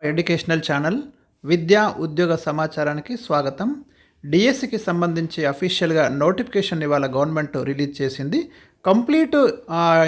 Educational channel విద్యా ఉద్యోగ సమాచారానికి స్వాగతం. డిఎస్సికి సంబంధించి అఫీషియల్గా నోటిఫికేషన్ ఇవాళ గవర్నమెంట్ రిలీజ్ చేసింది. కంప్లీట్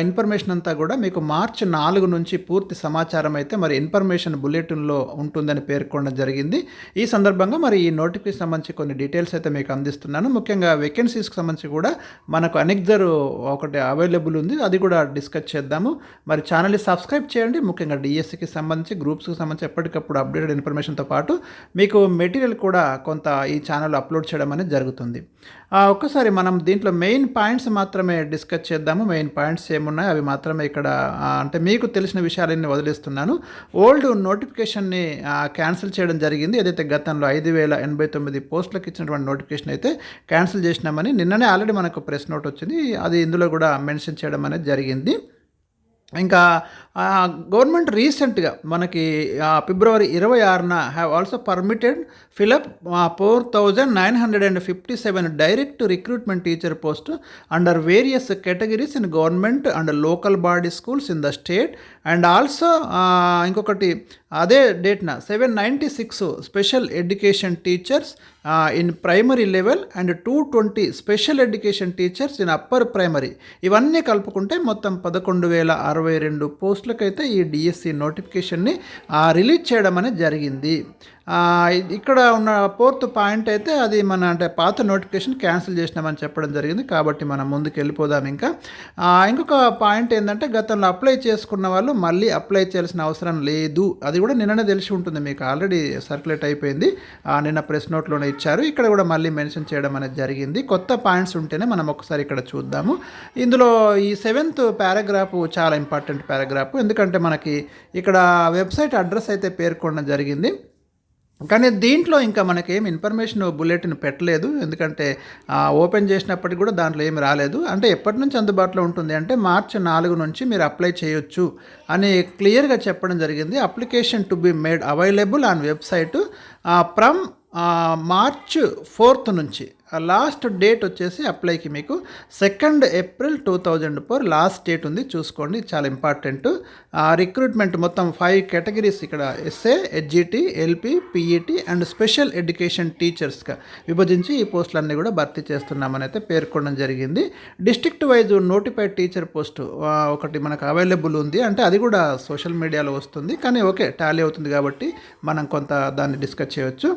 ఇన్ఫర్మేషన్ అంతా కూడా మీకు మార్చి 4 నుంచి పూర్తి సమాచారం అయితే మరి ఇన్ఫర్మేషన్ బులెటిన్లో ఉంటుందని పేర్కొనడం జరిగింది. ఈ సందర్భంగా మరి ఈ నోటిఫికేషన్ సంబంధించి కొన్ని డీటెయిల్స్ అయితే మీకు అందిస్తున్నాను. ముఖ్యంగా వేకెన్సీస్కి సంబంధించి కూడా మనకు అనెక్జర్ ఒకటి అవైలబుల్ ఉంది, అది కూడా డిస్కస్ చేద్దాము. మరి ఛానల్ని సబ్స్క్రైబ్ చేయండి. ముఖ్యంగా డిఎస్సికి సంబంధించి గ్రూప్స్కి సంబంధించి ఎప్పటికప్పుడు అప్డేటెడ్ ఇన్ఫర్మేషన్తో పాటు మీకు మెటీరియల్ కూడా కొంత ఈ ఛానల్ అప్లోడ్ చేయడం అనేది జరుగుతుంది. ఒక్కసారి మనం దీంట్లో మెయిన్ పాయింట్స్ మాత్రమే డిస్కస్ చేద్దాము. మెయిన్ పాయింట్స్ ఏమున్నాయి అవి మాత్రమే ఇక్కడ అంటే మీకు తెలిసిన విషయాలన్నీ వదిలేస్తున్నాను. ఓల్డ్ నోటిఫికేషన్ని క్యాన్సిల్ చేయడం జరిగింది. ఏదైతే గతంలో 5089 పోస్టులకు ఇచ్చినటువంటి నోటిఫికేషన్ అయితే క్యాన్సిల్ చేసినామని నిన్ననే ఆల్రెడీ మనకు ప్రెస్ నోట్ వచ్చింది. అది ఇందులో కూడా మెన్షన్ చేయడం అనేది జరిగింది. ఇంకా గవర్నమెంట్ రీసెంట్గా మనకి ఫిబ్రవరి 26న have also permitted fill up 4957 direct recruitment teacher post under various categories in government and local body schools in the state. And also ఇంకొకటి అదే డేట్న 796 special education teachers in primary level and 220 special education teachers in upper primary. ఇవన్నీ కలుపుకుంటే మొత్తం 11,062 పోస్టులకైతే ఈ DSC నోటిఫికేషన్ని release చేయడం అనేది జరిగింది. ఇక్కడ ఉన్న ఫోర్త్ పాయింట్ అయితే అది మన అంటే పాత నోటిఫికేషన్ క్యాన్సిల్ చేసినామని చెప్పడం జరిగింది. కాబట్టి మనం ముందుకు వెళ్ళిపోదాం. ఇంకొక పాయింట్ ఏంటంటే గతంలో అప్లై చేసుకున్న వాళ్ళు మళ్ళీ అప్లై చేయాల్సిన అవసరం లేదు. అది కూడా నిన్ననే తెలిసి ఉంటుంది, మీకు ఆల్రెడీ సర్క్యులేట్ అయిపోయింది, నిన్న ప్రెస్ నోట్లోనే ఇచ్చారు. ఇక్కడ కూడా మళ్ళీ మెన్షన్ చేయడం అనేది జరిగింది. కొత్త పాయింట్స్ ఉంటేనే మనం ఒకసారి ఇక్కడ చూద్దాము. ఇందులో ఈ 7th పారాగ్రాఫ్ చాలా ఇంపార్టెంట్ పారాగ్రాఫ్, ఎందుకంటే మనకి ఇక్కడ వెబ్సైట్ అడ్రస్ అయితే పేర్కొనడం జరిగింది. కానీ దీంట్లో ఇంకా మనకేం ఇన్ఫర్మేషన్ బులెటిన్ పెట్టలేదు, ఎందుకంటే ఓపెన్ చేసినప్పటికీ కూడా దాంట్లో ఏమి రాలేదు. అంటే ఎప్పటి నుంచి అందుబాటులో ఉంటుంది అంటే మార్చి 4 నుంచి మీరు అప్లై చేయొచ్చు అని క్లియర్గా చెప్పడం జరిగింది. Application to be made available on website from March 4th నుంచి. లాస్ట్ డేట్ వచ్చేసి అప్లైకి మీకు 2 ఏప్రిల్ 2004 లాస్ట్ డేట్ ఉంది, చూసుకోండి, చాలా ఇంపార్టెంట్. రిక్రూట్మెంట్ మొత్తం 5 కేటగిరీస్ ఇక్కడ SA, HGT, LP, PET and special education టీచర్స్గా విభజించి ఈ పోస్టులన్నీ కూడా భర్తీ చేస్తున్నామని అయితే పేర్కొనడం జరిగింది. District wise notified teacher post ఒకటి మనకు అవైలబుల్ ఉంది, అంటే అది కూడా సోషల్ మీడియాలో వస్తుంది, కానీ ఓకే టాలీ అవుతుంది కాబట్టి మనం కొంత దాన్ని డిస్కస్ చేయవచ్చు.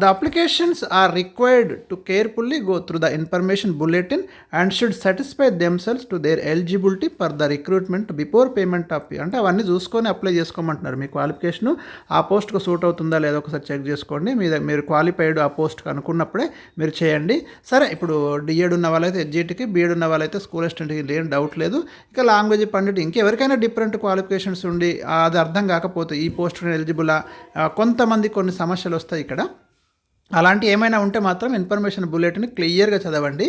The applications are required to carefully go through the information bulletin and should satisfy themselves to their eligibility for the recruitment before payment of fee. అంటే అవన్నీ చూసుకొని అప్లై చేసుకోమంటున్నారు. మీ క్వాలిఫికేషన్ ఆ పోస్ట్కు సూట్ అవుతుందా లేదో ఒకసారి చెక్ చేసుకోండి. మీరు క్వాలిఫైడ్ ఆ పోస్ట్కి అనుకున్నప్పుడే మీరు చేయండి. సరే, ఇప్పుడు డిఎడ్ ఉన్న వాళ్ళైతే హెచ్జిటికి, బీఎడ్ ఉన్న వాళ్ళైతే స్కూల్ అసిస్టెంట్కి లేని డౌట్ లేదు. ఇక లాంగ్వేజ్ పండిట్ ఇంకెవరికైనా డిఫరెంట్ క్వాలిఫికేషన్స్ ఉండి అది అర్థం కాకపోతే ఈ పోస్ట్కి ఎలిజిబులా, కొంతమంది కొన్ని సమస్యలు వస్తాయి ఇక్కడ. అలాంటి ఏమైనా ఉంటే మాత్రం ఇన్ఫర్మేషన్ బులెటిన్ క్లియర్గా చదవండి.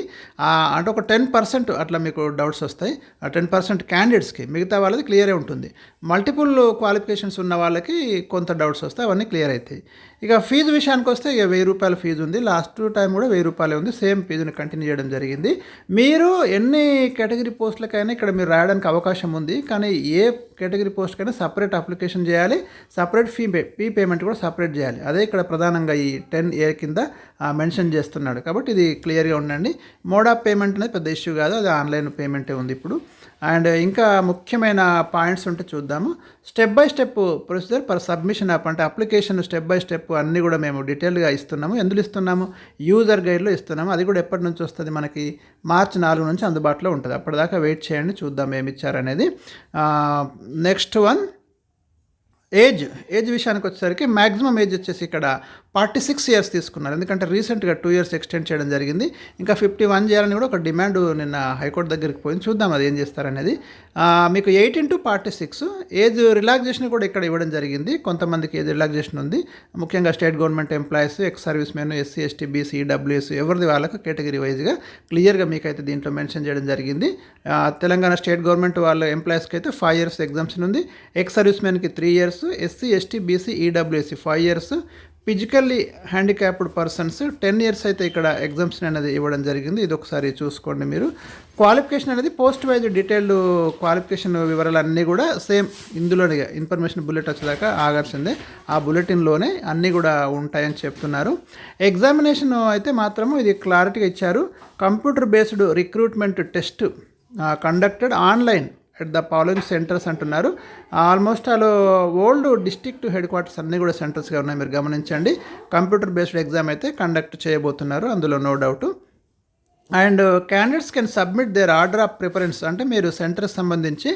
అంటే ఒక 10% అట్లా మీకు డౌట్స్ వస్తాయి. ఆ 10% క్యాండిడేట్స్కి, మిగతా వాళ్ళది క్లియరే ఉంటుంది. మల్టిపుల్ క్వాలిఫికేషన్స్ ఉన్న వాళ్ళకి కొంత డౌట్స్ వస్తాయి, అవన్నీ క్లియర్ అవుతాయి. ఇక ఫీజు విషయానికి వస్తే ఇక 1000 రూపాయల ఫీజు ఉంది. లాస్ట్ టైం కూడా 1000 రూపాయలే ఉంది. సేమ్ ఫీజుని కంటిన్యూ చేయడం జరిగింది. మీరు ఎన్ని కేటగిరీ పోస్టులకైనా ఇక్కడ మీరు రాయడానికి అవకాశం ఉంది, కానీ ఏ కేటగిరీ పోస్ట్కైనా సపరేట్ అప్లికేషన్ చేయాలి, సపరేట్ ఫీ పేమెంట్ కూడా సపరేట్ చేయాలి. అదే ఇక్కడ ప్రధానంగా ఈ 10A కింద మెన్షన్ చేస్తున్నాడు. కాబట్టి ఇది క్లియర్గా ఉండండి. మోడ్ ఆఫ్ పేమెంట్ అనేది పెద్ద ఇష్యూ కాదు, అది ఆన్లైన్ పేమెంటే ఉంది ఇప్పుడు. అండ్ ఇంకా ముఖ్యమైన పాయింట్స్ ఉంటే చూద్దాము. Step by step procedure for submission of, అంటే అప్లికేషన్ స్టెప్ బై స్టెప్ అన్నీ కూడా మేము డీటెయిల్గా ఇస్తున్నాము. ఎందులో ఇస్తున్నాము? యూజర్ గైడ్లో ఇస్తున్నాము. అది కూడా ఎప్పటి నుంచి వస్తుంది? మనకి మార్చి 4 నుంచి అందుబాటులో ఉంటుంది. అప్పటిదాకా వెయిట్ చేయండి, చూద్దాం ఏమి ఇచ్చారనేది. నెక్స్ట్ వన్ ఏజ్ విషయానికి వచ్చేసరికి మ్యాక్సిమం ఏజ్ వచ్చేసి ఇక్కడ 46 ఇయర్స్ తీసుకున్నారు, ఎందుకంటే రీసెంట్గా 2 years ఎక్స్టెండ్ చేయడం జరిగింది. ఇంకా 51 చేయాలని కూడా ఒక డిమాండ్ నిన్న హైకోర్టు దగ్గరికి పోయింది. చూద్దాం అది ఏం చేస్తారనేది. మీకు 18 to 46 ఏజ్ రిలాక్సేషన్ కూడా ఇక్కడ ఇవ్వడం జరిగింది. కొంతమందికి ఏజ్ రిలాక్సేషన్ ఉంది, ముఖ్యంగా state government employees, ex service men, SC, ST, BC, EWS ఎవరిది వాళ్ళకు కేటగిరీ వైజ్గా క్లియర్గా మీకైతే దీంట్లో మెన్షన్ చేయడం జరిగింది. తెలంగాణ స్టేట్ గవర్నమెంట్ వాళ్ళ ఎంప్లాయీస్కి అయితే 5 years ఎగ్జామ్షన్ ఉంది. ఎక్స్ సర్వీస్ మెన్కి 3 years, SC, ST, BC, EWS 5 years, physically handicapped persons 10 years అయితే ఇక్కడ ఎగ్జామ్షన్ అనేది ఇవ్వడం జరిగింది. ఇది ఒకసారి చూసుకోండి మీరు. క్వాలిఫికేషన్ అనేది పోస్ట్ వైజ్ డీటెయిల్డ్ క్వాలిఫికేషన్ వివరాలు అన్నీ కూడా సేమ్ ఇందులోనే ఇన్ఫర్మేషన్ బుల్లెట్ వచ్చేదాకా ఆగాల్సిందే. ఆ బులెటిన్లోనే అన్నీ కూడా ఉంటాయని చెప్తున్నారు. ఎగ్జామినేషన్ అయితే మాత్రము ఇది క్లారిటీగా ఇచ్చారు. Computer based recruitment test conducted online at the following centres అంటున్నారు. Almost all old district headquarters అన్నీ కూడా సెంటర్స్గా ఉన్నాయి, మీరు గమనించండి. కంప్యూటర్ బేస్డ్ ఎగ్జామ్ అయితే కండక్ట్ చేయబోతున్నారు, అందులో no doubt. And candidates can submit their order of preference, అంటే మీరు సెంటర్కి సంబంధించి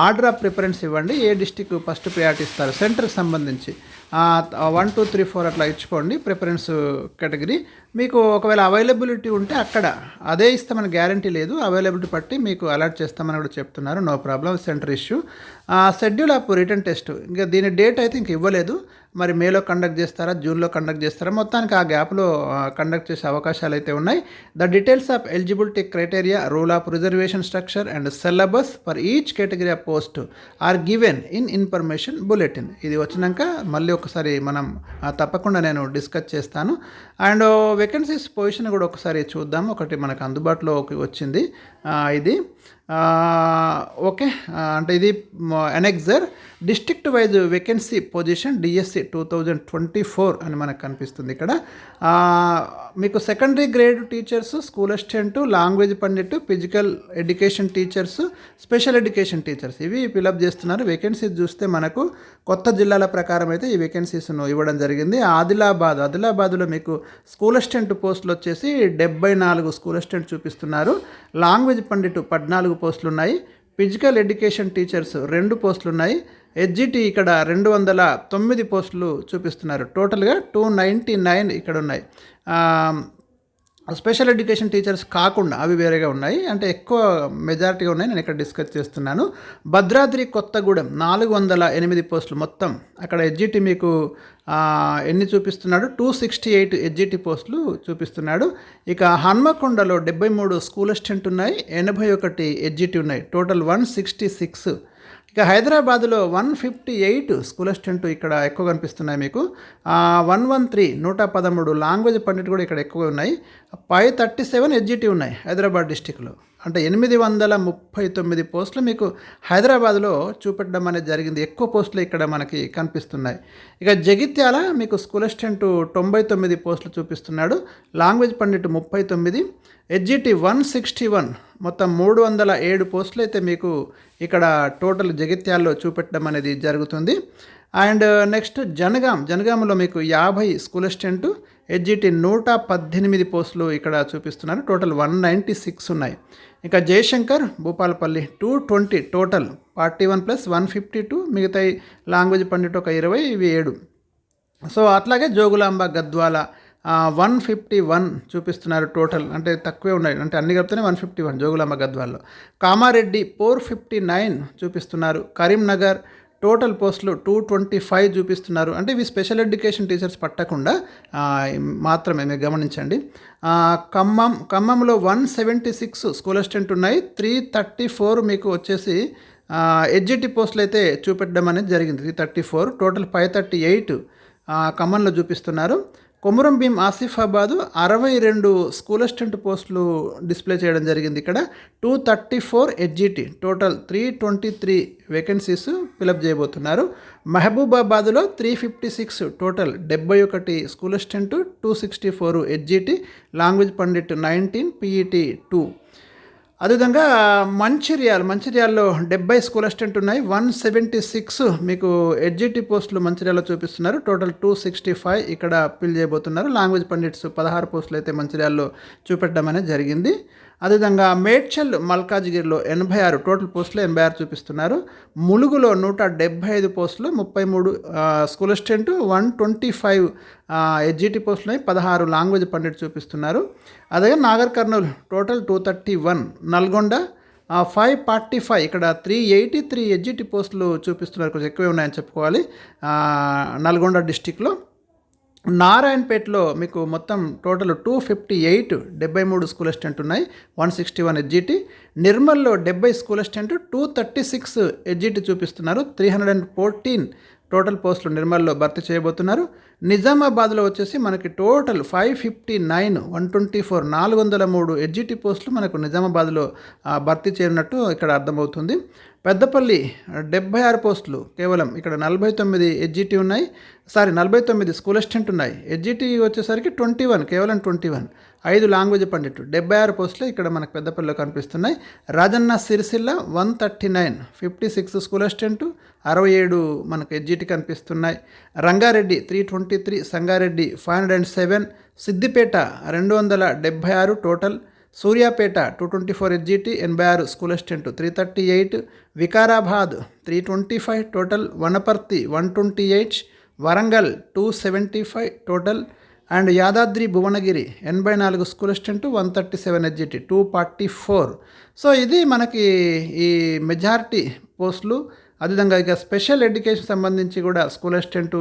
ఆర్డర్ ఆఫ్ ప్రిఫరెన్స్ ఇవ్వండి. ఏ డిస్టిక్ ఫస్ట్ ప్రియారిటీ ఇస్తారు సెంటర్కి సంబంధించి 1 2 3 4 అట్లా ఇచ్చుకోండి ప్రిఫరెన్స్ కేటగిరీ. మీకు ఒకవేళ అవైలబిలిటీ ఉంటే అక్కడ అదే ఇస్తామని గ్యారంటీ లేదు, అవైలబిలిటీ బట్టి మీకు అలాట్ చేస్తామని కూడా చెప్తున్నారు. No problem, center issue. Schedule of return test ఇంకా దీని డేట్ అయితే ఇంక ఇవ్వలేదు, మరి మేలో కండక్ట్ చేస్తారా జూన్లో కండక్ట్ చేస్తారా, మొత్తానికి ఆ గ్యాప్లో కండక్ట్ చేసే అవకాశాలు అయితే ఉన్నాయి. The details of eligibility criteria, rule of reservation structure and syllabus for each category of post are given in information bulletin. ఇది వచ్చినాక మళ్ళీ ఒకసారి మనం తప్పకుండా నేను డిస్కస్ చేస్తాను. అండ్ వేకెన్సీస్ పొజిషన్ కూడా ఒకసారి చూద్దాం. ఒకటి మనకు అందుబాటులోకి వచ్చింది ఇది. ఓకే, అంటే ఇది annexure district wise vacancy position DSC 2024 అని మనకు కనిపిస్తుంది ఇక్కడ. మీకు secondary grade teachers, school assistant, language Pandit, physical education teachers, special education teachers ఇవి ఫిలప్ చేస్తున్నారు. వేకెన్సీస్ చూస్తే మనకు కొత్త జిల్లాల ప్రకారం అయితే ఈ వేకెన్సీస్ను ఇవ్వడం జరిగింది. ఆదిలాబాద్లో మీకు స్కూల్ అసిస్టెంట్ పోస్టులు వచ్చేసి 74 స్కూల్ అసిస్టెంట్ చూపిస్తున్నారు. లాంగ్వేజ్ పండిట్ 14 పోస్టులు ఉన్నాయి. ఫిజికల్ ఎడ్యుకేషన్ టీచర్స్ 2 పోస్టులు ఉన్నాయి. హెచ్జిటి ఇక్కడ 209 పోస్టులు చూపిస్తున్నారు. టోటల్గా 299 ఇక్కడ ఉన్నాయి. స్పెషల్ ఎడ్యుకేషన్ టీచర్స్ కాకుండా అవి వేరేగా ఉన్నాయి, అంటే ఎక్కువ మెజారిటీగా ఉన్నాయి, నేను ఇక్కడ డిస్కస్ చేస్తున్నాను. భద్రాద్రి కొత్తగూడెం 408 పోస్టులు మొత్తం. అక్కడ హెచ్జిటి మీకు ఎన్ని చూపిస్తున్నాడు, 268 హెచ్జిటి పోస్టులు చూపిస్తున్నాడు. ఇక హన్మకొండలో 73 స్కూల్ అసిస్టెంట్ ఉన్నాయి, 81 హెచ్జిటి ఉన్నాయి, టోటల్ 166. ఇక హైదరాబాద్లో 158 స్కూల్ అసిస్టెంట్ ఇక్కడ ఎక్కువ కనిపిస్తున్నాయి మీకు. 113 లాంగ్వేజ్ పండిట్ కూడా ఇక్కడ ఎక్కువ ఉన్నాయి. 537 హెచ్జిటి ఉన్నాయి హైదరాబాద్ డిస్టిక్లో, అంటే 839 పోస్టులు మీకు హైదరాబాద్లో చూపెట్టడం అనేది జరిగింది. ఎక్కువ పోస్టులు ఇక్కడ మనకి కనిపిస్తున్నాయి. ఇక జగిత్యాల మీకు స్కూల్ అసిస్టెంట్ 99 పోస్టులు చూపిస్తున్నాడు, లాంగ్వేజ్ పండిట్ 39, హెచ్జిటి 161, మొత్తం 307 పోస్టులు అయితే మీకు ఇక్కడ టోటల్ జగిత్యాల్లో చూపెట్టడం అనేది జరుగుతుంది. అండ్ నెక్స్ట్ జనగాంలో మీకు 50 స్కూల్ అసిస్టెంట్, హెచ్జిటి 118 పోస్టులు ఇక్కడ చూపిస్తున్నారు, టోటల్ 196 ఉన్నాయి. ఇంకా జయశంకర్ భూపాలపల్లి 220, టోటల్ 41 + 152, మిగతా లాంగ్వేజ్ పండిట్ ఒక 20, ఇవి 7. సో అట్లాగే జోగులాంబ గద్వాల 151 చూపిస్తున్నారు టోటల్, అంటే తక్కువే ఉన్నాయి, అంటే అన్ని కలిపితేనే 151 జోగులాంబ గద్వాల్లో. కామారెడ్డి 459 చూపిస్తున్నారు. కరీంనగర్ టోటల్ పోస్టులు 225 చూపిస్తున్నారు, అంటే ఇవి స్పెషల్ ఎడ్యుకేషన్ టీచర్స్ పట్టకుండా మాత్రమే మీరు గమనించండి. ఖమ్మంలో 176 స్కూల్ అసిస్టెంట్ ఉన్నాయి, 334 మీకు వచ్చేసి హెచ్జిటి పోస్టులు అయితే చూపెట్టడం అనేది జరిగింది. 334, టోటల్ 538 ఖమ్మంలో చూపిస్తున్నారు. కొమురం భీం ఆసిఫాబాదు 62 స్కూల్ అసిస్టెంట్ పోస్టులు డిస్ప్లే చేయడం జరిగింది. ఇక్కడ 234 హెచ్జిటి, టోటల్ 323 వేకెన్సీస్ ఫిలప్ చేయబోతున్నారు. మహబూబాబాద్లో 356, total 71 school assistant, 264 HGT, language Pandit 19, PET 2. అదేవిధంగా మంచిర్యాలలో 70 స్కూల్ అసిస్టెంట్ ఉన్నాయి, 176 మీకు హెచ్జిటి పోస్టులు మంచిర్యాలలో చూపిస్తున్నారు, టోటల్ 265 ఇక్కడ ఫిల్ చేయబోతున్నారు. లాంగ్వేజ్ పండిట్స్ 16 పోస్టులు అయితే మంచిర్యాలలో చూపెట్టడం అనేది జరిగింది. అదేవిధంగా మేడ్చల్ మల్కాజ్గిరిలో 86 టోటల్ పోస్టులు 86 చూపిస్తున్నారు. ములుగులో 175 పోస్టులు 33 స్కూల్ అసిస్టెంట్, 125 హెచ్జిటి పోస్టులు 16 లాంగ్వేజ్ పండిట్ చూపిస్తున్నారు. అదే నాగర్ కర్నూలు టోటల్ 231, నల్గొండ 545 ఇక్కడ 383 హెచ్జిటి పోస్టులు చూపిస్తున్నారు, కొంచెం ఎక్కువే ఉన్నాయని చెప్పుకోవాలి నల్గొండ డిస్టిక్లో. నారాయణపేటలో మీకు మొత్తం టోటల్ 258 73 స్కూల్ అసిస్టెంట్ ఉన్నాయి, 161 హెచ్జిటి. నిర్మల్లో 70 స్కూల్ అసిస్టెంట్, 236 హెచ్జిటి చూపిస్తున్నారు, 314 టోటల్ పోస్టులు నిర్మల్లో భర్తీ చేయబోతున్నారు. నిజామాబాద్లో వచ్చేసి మనకి టోటల్ 559 124 403 ఎడ్జిటి పోస్టులు మనకు నిజామాబాద్లో భర్తీ చేయనున్నట్టు ఇక్కడ అర్థమవుతుంది. పెద్దపల్లి 76 పోస్టులు కేవలం, ఇక్కడ 49 ఎడ్జిటి ఉన్నాయి, 49 స్కూల్ అసిస్టెంట్ ఉన్నాయి. ఎడ్జిటి వచ్చేసరికి 21, కేవలం 21. 5 లాంగ్వేజ్ పండిట్, 76 పోస్టులు ఇక్కడ మనకు పెద్దపల్లిలో కనిపిస్తున్నాయి. రాజన్న సిరిసిల్ల 139, 56 స్కూల్ అసిస్టెంట్, 67 మనకు ఎడ్జిటి కనిపిస్తున్నాయి. Rangareddy 323, Sangareddy 507, Siddipet 276 total, Suryapet 224 ఎడ్జిటి, 86 school assistant, 338, Vikarabad 325 total, Wanaparthy 128, Warangal 275 total, and Yadadri Bhuvanagiri 84 school assistant, 137 ఎడ్జిటి, 244. So ఇది మనకి ఈ మెజారిటీ పోస్టులు. అదేవిధంగా ఇక స్పెషల్ ఎడ్యుకేషన్ సంబంధించి కూడా స్కూల్ అసిస్టెంట్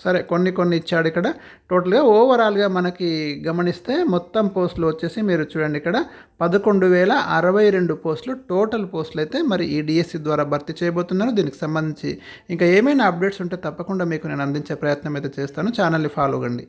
సరే కొన్ని ఇచ్చాడు ఇక్కడ. టోటల్గా ఓవరాల్గా మనకి గమనిస్తే మొత్తం పోస్టులు వచ్చేసి మీరు చూడండి ఇక్కడ 11,062 పోస్టులు టోటల్ పోస్టులు అయితే మరి ఈ డిఎస్సి ద్వారా భర్తీ చేయబోతున్నారు. దీనికి సంబంధించి ఇంకా ఏమైనా అప్డేట్స్ ఉంటే తప్పకుండా మీకు నేను అందించే ప్రయత్నం అయితే చేస్తాను. ఛానల్ని ఫాలో కండి.